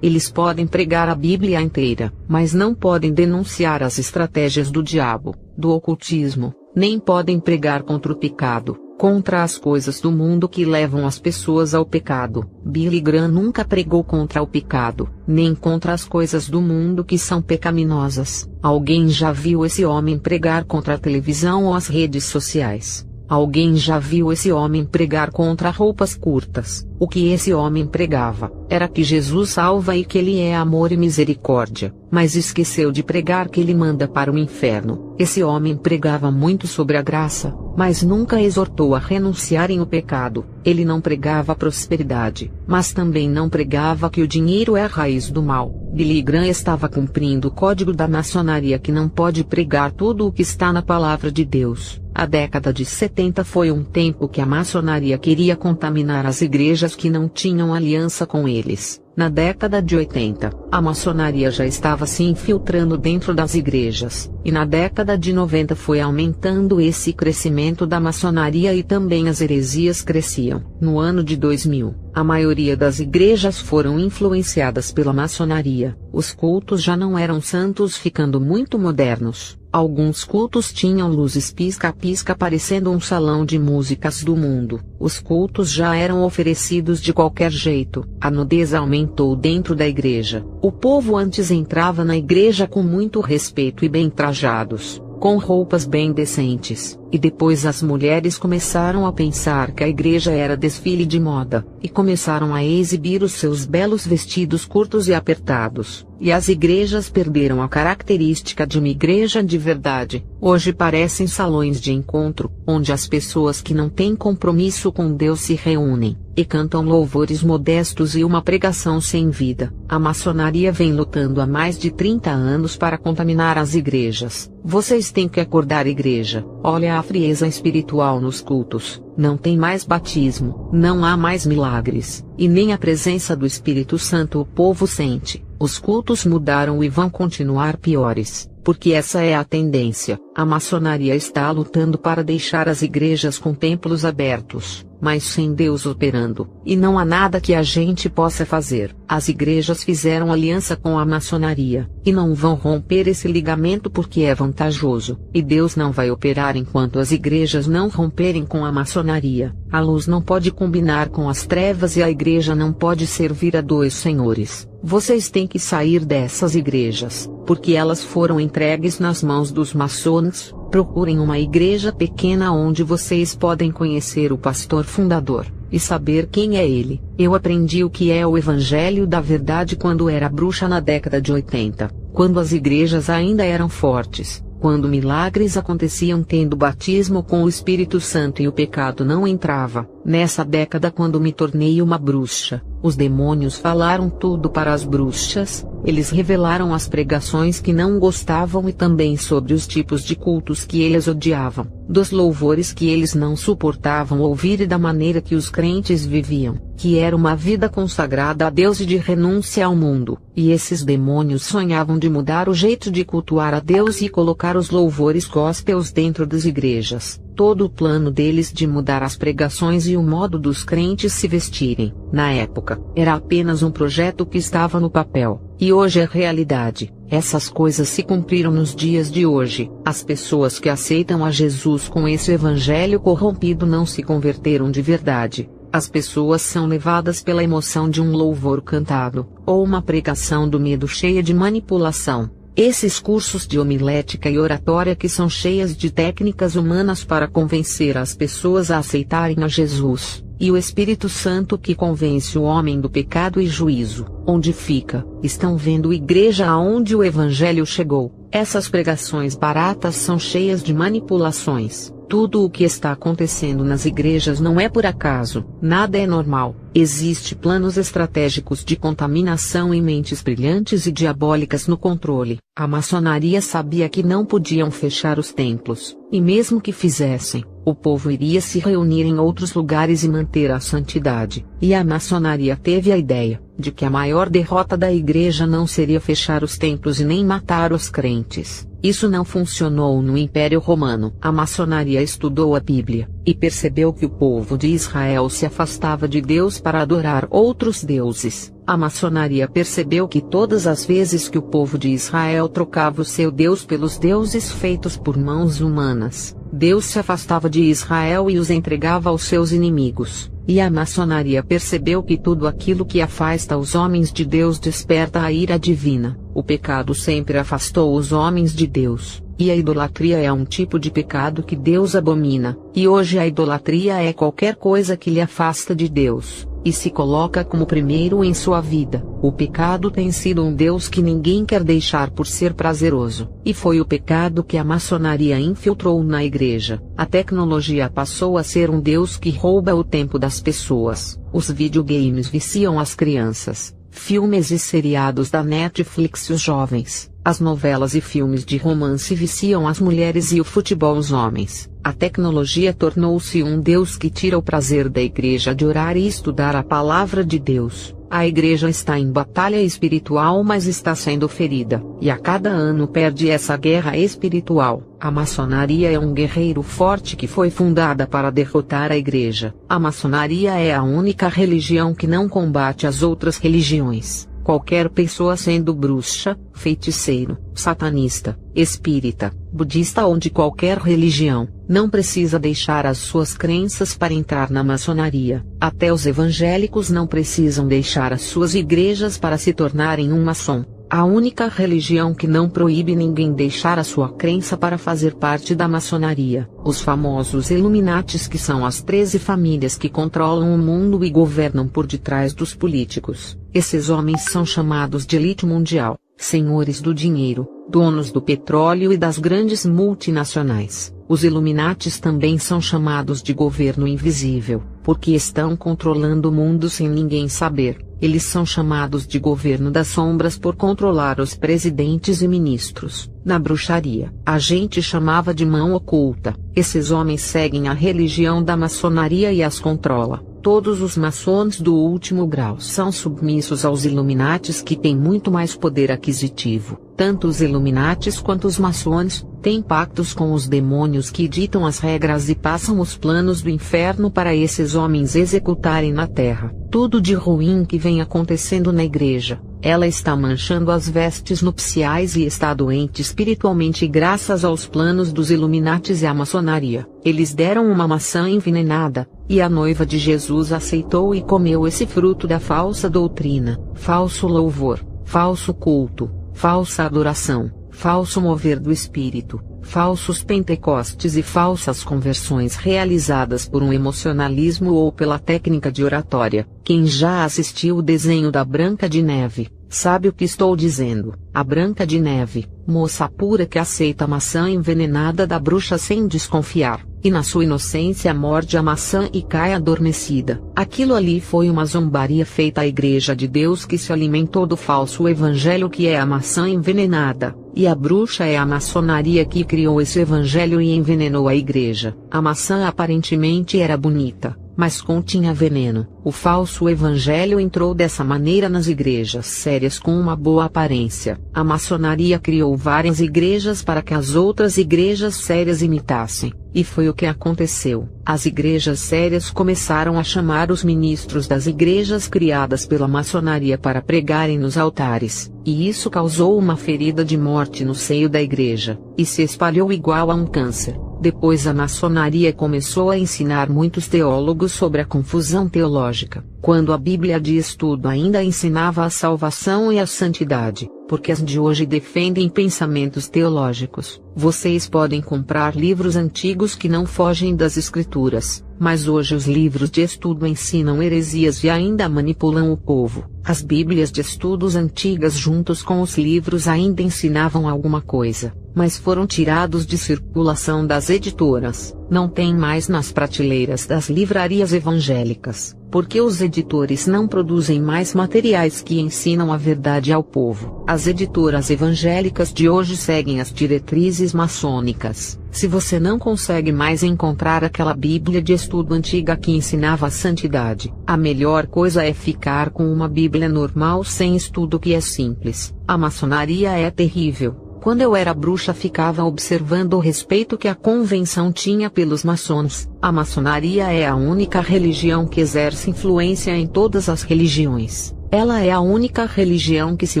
Eles podem pregar a Bíblia inteira, mas não podem denunciar as estratégias do diabo, do ocultismo, nem podem pregar contra o pecado, contra as coisas do mundo que levam as pessoas ao pecado. Billy Graham nunca pregou contra o pecado, nem contra as coisas do mundo que são pecaminosas. Alguém já viu esse homem pregar contra a televisão ou as redes sociais? Alguém já viu esse homem pregar contra roupas curtas? O que esse homem pregava era que Jesus salva e que ele é amor e misericórdia, mas esqueceu de pregar que ele manda para o inferno. Esse homem pregava muito sobre a graça, mas nunca exortou a renunciarem o pecado. Ele não pregava a prosperidade, mas também não pregava que o dinheiro é a raiz do mal. Billy Graham estava cumprindo o código da maçonaria que não pode pregar tudo o que está na palavra de Deus. A década de 70 foi um tempo que a maçonaria queria contaminar as igrejas que não tinham aliança com eles. Na década de 80, a maçonaria já estava se infiltrando dentro das igrejas, e na década de 90 foi aumentando esse crescimento da maçonaria e também as heresias cresciam. No ano de 2000, a maioria das igrejas foram influenciadas pela maçonaria. Os cultos já não eram santos, ficando muito modernos. Alguns cultos tinham luzes pisca-pisca parecendo um salão de músicas do mundo. Os cultos já eram oferecidos de qualquer jeito. A nudez aumentou dentro da igreja. O povo antes entrava na igreja com muito respeito e bem trajados, com roupas bem decentes, e depois as mulheres começaram a pensar que a igreja era desfile de moda, e começaram a exibir os seus belos vestidos curtos e apertados, e as igrejas perderam a característica de uma igreja de verdade. Hoje parecem salões de encontro, onde as pessoas que não têm compromisso com Deus se reúnem, e cantam louvores modestos e uma pregação sem vida. A maçonaria vem lutando há mais de 30 anos para contaminar as igrejas. Vocês têm que acordar, igreja. Olha a frieza espiritual nos cultos. Não tem mais batismo, não há mais milagres, e nem a presença do Espírito Santo o povo sente. Os cultos mudaram e vão continuar piores, porque essa é a tendência. A maçonaria está lutando para deixar as igrejas com templos abertos, mas sem Deus operando, e não há nada que a gente possa fazer. As igrejas fizeram aliança com a maçonaria, e não vão romper esse ligamento porque é vantajoso, e Deus não vai operar enquanto as igrejas não romperem com a maçonaria. A luz não pode combinar com as trevas e a igreja não pode servir a dois senhores. Vocês têm que sair dessas igrejas, porque elas foram entregues nas mãos dos maçons. Procurem uma igreja pequena onde vocês podem conhecer o pastor fundador, e saber quem é ele. Eu aprendi o que é o Evangelho da Verdade quando era bruxa na década de 80, quando as igrejas ainda eram fortes, quando milagres aconteciam tendo batismo com o Espírito Santo e o pecado não entrava. Nessa década, quando me tornei uma bruxa, os demônios falaram tudo para as bruxas, eles revelaram as pregações que não gostavam e também sobre os tipos de cultos que eles odiavam, dos louvores que eles não suportavam ouvir e da maneira que os crentes viviam, que era uma vida consagrada a Deus e de renúncia ao mundo. E esses demônios sonhavam de mudar o jeito de cultuar a Deus e colocar os louvores gospels dentro das igrejas. Todo o plano deles de mudar as pregações e o modo dos crentes se vestirem, na época, era apenas um projeto que estava no papel, e hoje é realidade. Essas coisas se cumpriram nos dias de hoje. As pessoas que aceitam a Jesus com esse evangelho corrompido não se converteram de verdade. As pessoas são levadas pela emoção de um louvor cantado, ou uma pregação do medo cheia de manipulação. Esses cursos de homilética e oratória que são cheias de técnicas humanas para convencer as pessoas a aceitarem a Jesus, e o Espírito Santo que convence o homem do pecado e juízo. Onde fica? Estão vendo igreja aonde o Evangelho chegou? Essas pregações baratas são cheias de manipulações. Tudo o que está acontecendo nas igrejas não é por acaso, nada é normal. Existem planos estratégicos de contaminação e mentes brilhantes e diabólicas no controle. A maçonaria sabia que não podiam fechar os templos, e mesmo que fizessem, o povo iria se reunir em outros lugares e manter a santidade. E a maçonaria teve a ideia de que a maior derrota da igreja não seria fechar os templos e nem matar os crentes. Isso não funcionou no Império Romano. A maçonaria estudou a Bíblia, e percebeu que o povo de Israel se afastava de Deus para adorar outros deuses. A maçonaria percebeu que todas as vezes que o povo de Israel trocava o seu Deus pelos deuses feitos por mãos humanas, Deus se afastava de Israel e os entregava aos seus inimigos. E a maçonaria percebeu que tudo aquilo que afasta os homens de Deus desperta a ira divina. O pecado sempre afastou os homens de Deus, e a idolatria é um tipo de pecado que Deus abomina. E hoje a idolatria é qualquer coisa que lhe afasta de Deus, e se coloca como primeiro em sua vida. O pecado tem sido um Deus que ninguém quer deixar por ser prazeroso, e foi o pecado que a maçonaria infiltrou na igreja. A tecnologia passou a ser um Deus que rouba o tempo das pessoas. Os videogames viciam as crianças, filmes e seriados da Netflix os jovens, as novelas e filmes de romance viciam as mulheres e o futebol os homens. A tecnologia tornou-se um Deus que tira o prazer da igreja de orar e estudar a palavra de Deus. A igreja está em batalha espiritual, mas está sendo ferida, e a cada ano perde essa guerra espiritual. A maçonaria é um guerreiro forte que foi fundada para derrotar a igreja. A maçonaria é a única religião que não combate as outras religiões. Qualquer pessoa, sendo bruxa, feiticeiro, satanista, espírita, budista ou de qualquer religião, não precisa deixar as suas crenças para entrar na maçonaria. Até os evangélicos não precisam deixar as suas igrejas para se tornarem um maçom. A única religião que não proíbe ninguém deixar a sua crença para fazer parte da maçonaria, os famosos Illuminatis, que são as 13 famílias que controlam o mundo e governam por detrás dos políticos. Esses homens são chamados de elite mundial, senhores do dinheiro, donos do petróleo e das grandes multinacionais. Os Illuminatis também são chamados de governo invisível, porque estão controlando o mundo sem ninguém saber. Eles são chamados de governo das sombras por controlar os presidentes e ministros. Na bruxaria, a gente chamava de mão oculta. Esses homens seguem a religião da maçonaria e as controla. Todos os maçons do último grau são submissos aos Illuminatis, que têm muito mais poder aquisitivo. Tanto os Illuminatis quanto os maçons têm pactos com os demônios que ditam as regras e passam os planos do inferno para esses homens executarem na terra. Tudo de ruim que vem acontecendo na igreja, ela está manchando as vestes nupciais e está doente espiritualmente graças aos planos dos Illuminatis e à maçonaria. Eles deram uma maçã envenenada, e a noiva de Jesus aceitou e comeu esse fruto da falsa doutrina, falso louvor, falso culto, falsa adoração, falso mover do espírito, falsos pentecostes e falsas conversões realizadas por um emocionalismo ou pela técnica de oratória. Quem já assistiu o desenho da Branca de Neve, sabe o que estou dizendo. A Branca de Neve, moça pura que aceita a maçã envenenada da bruxa sem desconfiar, e na sua inocência morde a maçã e cai adormecida. Aquilo ali foi uma zombaria feita à Igreja de Deus, que se alimentou do falso evangelho, que é a maçã envenenada, e a bruxa é a maçonaria que criou esse evangelho e envenenou a igreja. A maçã aparentemente era bonita, mas continha veneno. O falso evangelho entrou dessa maneira nas igrejas sérias com uma boa aparência. A maçonaria criou várias igrejas para que as outras igrejas sérias imitassem, e foi o que aconteceu. As igrejas sérias começaram a chamar os ministros das igrejas criadas pela maçonaria para pregarem nos altares, e isso causou uma ferida de morte no seio da igreja, e se espalhou igual a um câncer. Depois a maçonaria começou a ensinar muitos teólogos sobre a confusão teológica, quando a Bíblia de estudo ainda ensinava a salvação e a santidade, porque as de hoje defendem pensamentos teológicos. Vocês podem comprar livros antigos que não fogem das escrituras, mas hoje os livros de estudo ensinam heresias e ainda manipulam o povo. As Bíblias de estudos antigas juntos com os livros ainda ensinavam alguma coisa, mas foram tirados de circulação das editoras, não tem mais nas prateleiras das livrarias evangélicas, porque os editores não produzem mais materiais que ensinam a verdade ao povo. As editoras evangélicas de hoje seguem as diretrizes maçônicas. Se você não consegue mais encontrar aquela Bíblia de estudo antiga que ensinava a santidade, a melhor coisa é ficar com uma Bíblia normal sem estudo, que é simples. A maçonaria é terrível. Quando eu era bruxa, ficava observando o respeito que a convenção tinha pelos maçons. A maçonaria é a única religião que exerce influência em todas as religiões. Ela é a única religião que se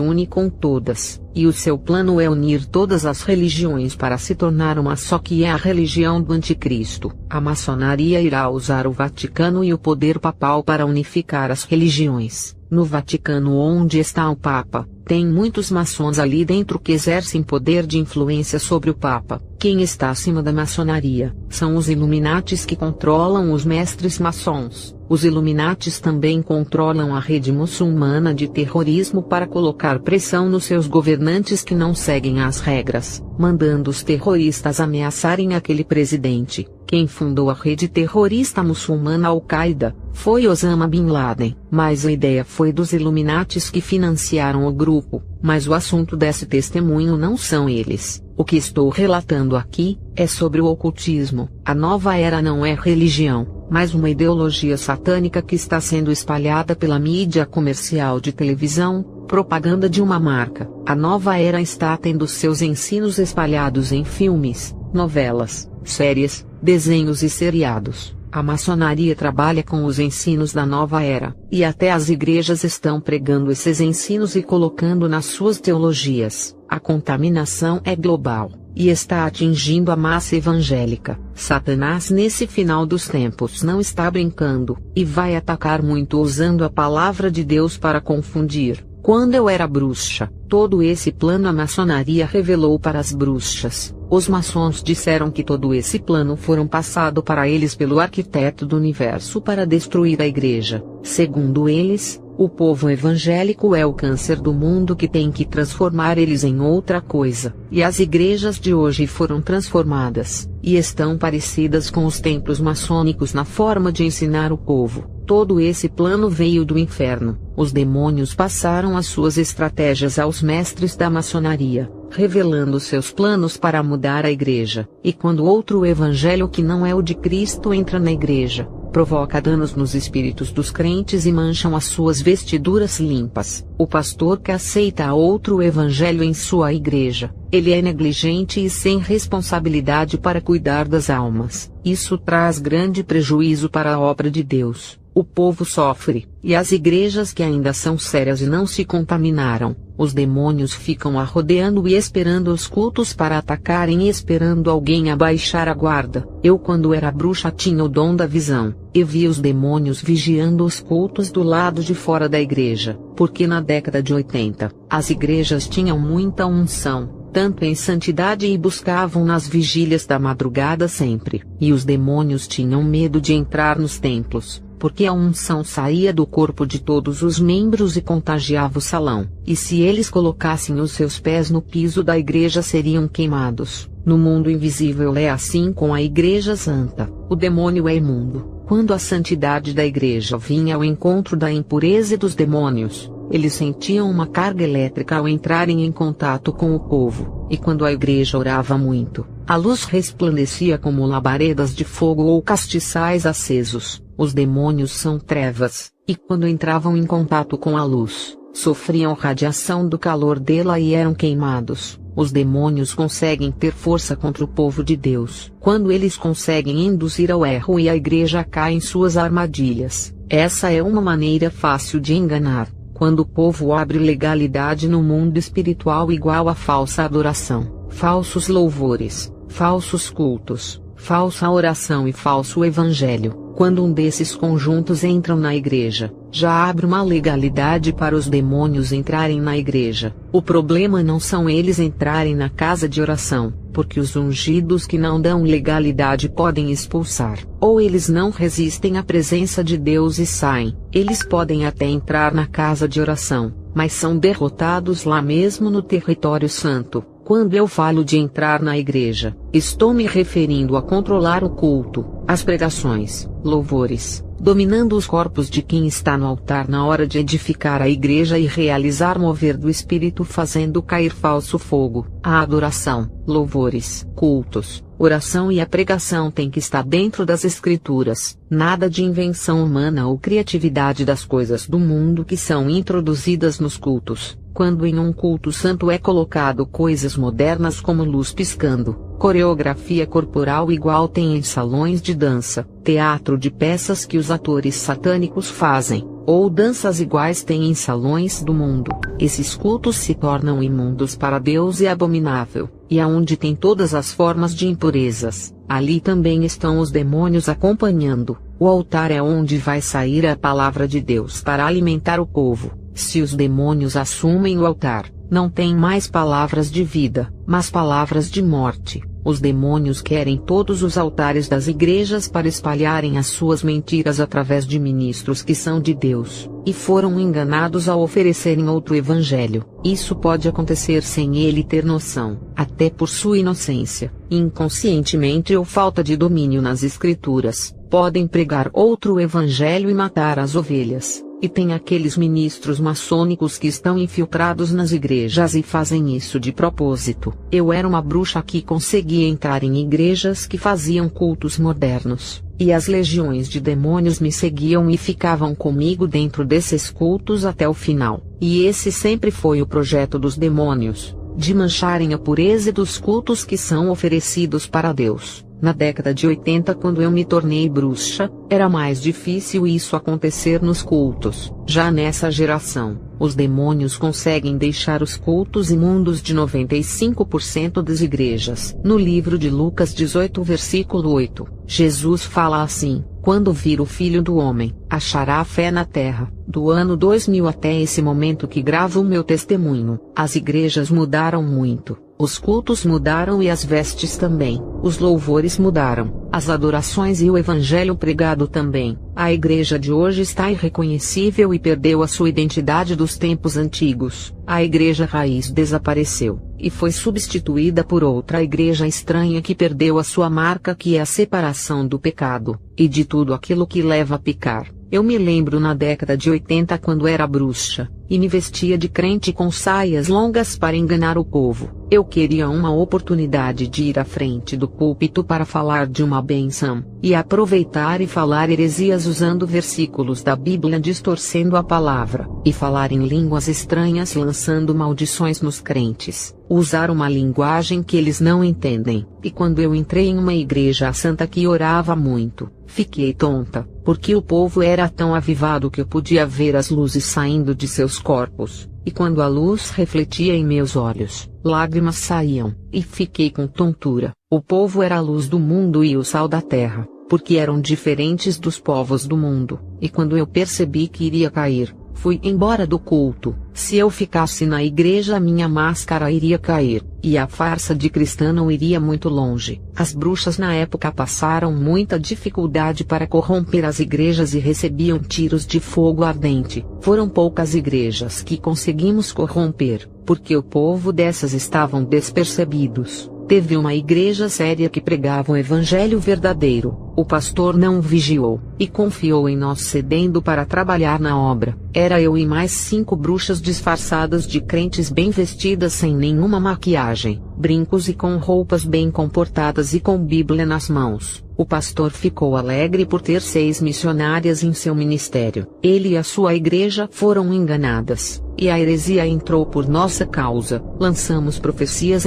une com todas, e o seu plano é unir todas as religiões para se tornar uma só, que é a religião do anticristo. A maçonaria irá usar o Vaticano e o poder papal para unificar as religiões. No Vaticano, onde está o Papa, tem muitos maçons ali dentro que exercem poder de influência sobre o Papa. Quem está acima da maçonaria são os Illuminatis, que controlam os mestres maçons. Os Illuminatis também controlam a rede muçulmana de terrorismo para colocar pressão nos seus governantes que não seguem as regras, mandando os terroristas ameaçarem aquele presidente. Quem fundou a rede terrorista muçulmana Al-Qaeda foi Osama Bin Laden, mas a ideia foi dos Illuminatis, que financiaram o grupo. Mas o assunto desse testemunho não são eles. O que estou relatando aqui é sobre o ocultismo. A nova era não é religião, mas uma ideologia satânica que está sendo espalhada pela mídia comercial de televisão, propaganda de uma marca. A nova era está tendo seus ensinos espalhados em filmes, novelas, séries, desenhos e seriados. A maçonaria trabalha com os ensinos da nova era, e até as igrejas estão pregando esses ensinos e colocando nas suas teologias. A contaminação é global, e está atingindo a massa evangélica. Satanás nesse final dos tempos não está brincando, e vai atacar muito usando a palavra de Deus para confundir. Quando eu era bruxa, todo esse plano a maçonaria revelou para as bruxas. Os maçons disseram que todo esse plano foram passado para eles pelo arquiteto do universo para destruir a igreja. Segundo eles, o povo evangélico é o câncer do mundo que tem que transformar eles em outra coisa. E as igrejas de hoje foram transformadas, e estão parecidas com os templos maçônicos na forma de ensinar o povo. Todo esse plano veio do inferno. Os demônios passaram as suas estratégias aos mestres da maçonaria, revelando seus planos para mudar a igreja. E quando outro evangelho que não é o de Cristo entra na igreja, provoca danos nos espíritos dos crentes e mancham as suas vestiduras limpas. O pastor que aceita outro evangelho em sua igreja, ele é negligente e sem responsabilidade para cuidar das almas. Isso traz grande prejuízo para a obra de Deus. O povo sofre, e as igrejas que ainda são sérias e não se contaminaram, os demônios ficam rodeando e esperando os cultos para atacarem e esperando alguém abaixar a guarda. Eu, quando era bruxa, tinha o dom da visão, e via os demônios vigiando os cultos do lado de fora da igreja, porque na década de 80, as igrejas tinham muita unção, tanto em santidade, e buscavam nas vigílias da madrugada sempre, e os demônios tinham medo de entrar nos templos, porque a unção saía do corpo de todos os membros e contagiava o salão, e se eles colocassem os seus pés no piso da igreja seriam queimados. No mundo invisível é assim com a igreja santa. O demônio é imundo. Quando a santidade da igreja vinha ao encontro da impureza dos demônios, eles sentiam uma carga elétrica ao entrarem em contato com o povo, e quando a igreja orava muito, a luz resplandecia como labaredas de fogo ou castiçais acesos. Os demônios são trevas, e quando entravam em contato com a luz, sofriam radiação do calor dela e eram queimados. Os demônios conseguem ter força contra o povo de Deus quando eles conseguem induzir ao erro e a igreja cai em suas armadilhas. Essa é uma maneira fácil de enganar. Quando o povo abre legalidade no mundo espiritual igual a falsa adoração, falsos louvores, falsos cultos, falsa oração e falso evangelho. Quando um desses conjuntos entram na igreja, já abre uma legalidade para os demônios entrarem na igreja. O problema não são eles entrarem na casa de oração, porque os ungidos que não dão legalidade podem expulsar, ou eles não resistem à presença de Deus e saem. Eles podem até entrar na casa de oração, mas são derrotados lá mesmo no território santo. Quando eu falo de entrar na igreja, estou me referindo a controlar o culto, as pregações, louvores, dominando os corpos de quem está no altar na hora de edificar a igreja e realizar mover do Espírito fazendo cair falso fogo. A adoração, louvores, cultos, oração e a pregação tem que estar dentro das Escrituras. Nada de invenção humana ou criatividade das coisas do mundo que são introduzidas nos cultos. Quando em um culto santo é colocado coisas modernas como luz piscando, coreografia corporal igual tem em salões de dança, teatro de peças que os atores satânicos fazem, ou danças iguais tem em salões do mundo, esses cultos se tornam imundos para Deus e abominável, e aonde tem todas as formas de impurezas, ali também estão os demônios acompanhando. O altar é onde vai sair a palavra de Deus para alimentar o povo. Se os demônios assumem o altar, não tem mais palavras de vida, mas palavras de morte. Os demônios querem todos os altares das igrejas para espalharem as suas mentiras através de ministros que são de Deus, e foram enganados ao oferecerem outro evangelho. Isso pode acontecer sem ele ter noção, até por sua inocência, inconscientemente ou falta de domínio nas Escrituras. Podem pregar outro evangelho e matar as ovelhas. E tem aqueles ministros maçônicos que estão infiltrados nas igrejas e fazem isso de propósito. Eu era uma bruxa que conseguia entrar em igrejas que faziam cultos modernos, e as legiões de demônios me seguiam e ficavam comigo dentro desses cultos até o final. E esse sempre foi o projeto dos demônios, de mancharem a pureza dos cultos que são oferecidos para Deus. Na década de 80, quando eu me tornei bruxa, era mais difícil isso acontecer nos cultos. Já nessa geração, os demônios conseguem deixar os cultos imundos de 95% das igrejas. No livro de Lucas 18, versículo 8, Jesus fala assim: quando vir o Filho do Homem, achará fé na terra. Do ano 2000 até esse momento que gravo o meu testemunho, as igrejas mudaram muito. Os cultos mudaram e as vestes também. Os louvores mudaram, as adorações e o evangelho pregado também. A igreja de hoje está irreconhecível e perdeu a sua identidade dos tempos antigos. A igreja raiz desapareceu, e foi substituída por outra igreja estranha que perdeu a sua marca, que é a separação do pecado, e de tudo aquilo que leva a pecar. Eu me lembro na década de 80, quando era bruxa, e me vestia de crente com saias longas para enganar o povo. Eu queria uma oportunidade de ir à frente do púlpito para falar de uma bênção, e aproveitar e falar heresias usando versículos da Bíblia distorcendo a palavra, e falar em línguas estranhas lançando maldições nos crentes. Usar uma linguagem que eles não entendem. E quando eu entrei em uma igreja santa que orava muito, fiquei tonta, porque o povo era tão avivado que eu podia ver as luzes saindo de seus corpos, e quando a luz refletia em meus olhos, lágrimas saíam, e fiquei com tontura. O povo era a luz do mundo e o sal da terra, porque eram diferentes dos povos do mundo, e quando eu percebi que iria cair, fui embora do culto. Se eu ficasse na igreja, minha máscara iria cair, e a farsa de cristã não iria muito longe. As bruxas na época passaram muita dificuldade para corromper as igrejas e recebiam tiros de fogo ardente. Foram poucas igrejas que conseguimos corromper, porque o povo dessas estavam despercebidos. Teve uma igreja séria que pregava o evangelho verdadeiro. O pastor não vigiou, e confiou em nós cedendo para trabalhar na obra. Era eu e mais 5 bruxas disfarçadas de crentes bem vestidas sem nenhuma maquiagem, brincos e com roupas bem comportadas e com Bíblia nas mãos. O pastor ficou alegre por ter 6 missionárias em seu ministério. Ele e a sua igreja foram enganadas, e a heresia entrou por nossa causa. Lançamos profecias em